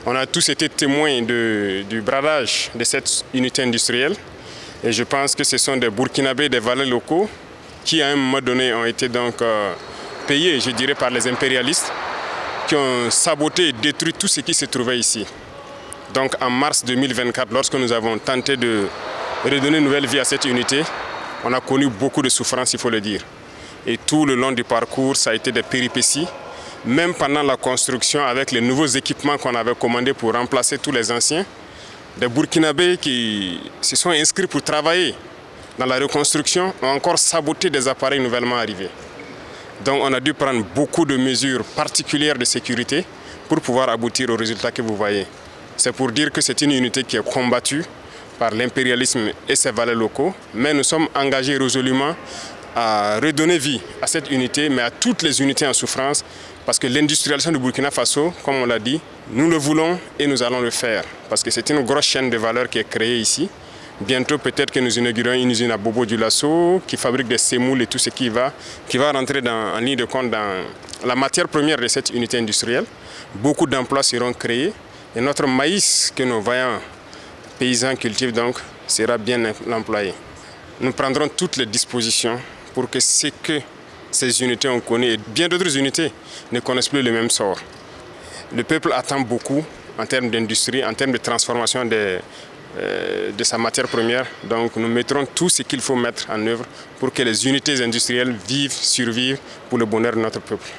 On a tous été témoins du bradage de cette unité industrielle. Et je pense que ce sont des Burkinabés, des valets locaux, qui à un moment donné ont été donc payés, je dirais, par les impérialistes, qui ont saboté et détruit tout ce qui se trouvait ici. Donc en mars 2024, lorsque nous avons tenté de redonner une nouvelle vie à cette unité, on a connu beaucoup de souffrances, il faut le dire. Et tout le long du parcours, ça a été des péripéties. Même pendant la construction, avec les nouveaux équipements qu'on avait commandés pour remplacer tous les anciens, des Burkinabés qui se sont inscrits pour travailler dans la reconstruction ont encore saboté des appareils nouvellement arrivés. Donc on a dû prendre beaucoup de mesures particulières de sécurité pour pouvoir aboutir au résultat que vous voyez. C'est pour dire que c'est une unité qui est combattue par l'impérialisme et ses valets locaux, mais nous sommes engagés résolument à redonner vie à cette unité, mais à toutes les unités en souffrance, parce que l'industrialisation du Burkina Faso, comme on l'a dit, nous le voulons et nous allons le faire, parce que c'est une grosse chaîne de valeur qui est créée ici. Bientôt, peut-être que nous inaugurons une usine à Bobo Dioulasso qui fabrique des semoules et tout ce qui va rentrer en ligne de compte dans la matière première de cette unité industrielle. Beaucoup d'emplois seront créés et notre maïs que nos vaillants paysans cultivent donc sera bien employé. Nous prendrons toutes les dispositions pour que ce que ces unités ont connu et bien d'autres unités ne connaissent plus le même sort. Le peuple attend beaucoup en termes d'industrie, en termes de transformation de sa matière première. Donc nous mettrons tout ce qu'il faut mettre en œuvre pour que les unités industrielles vivent, survivent pour le bonheur de notre peuple.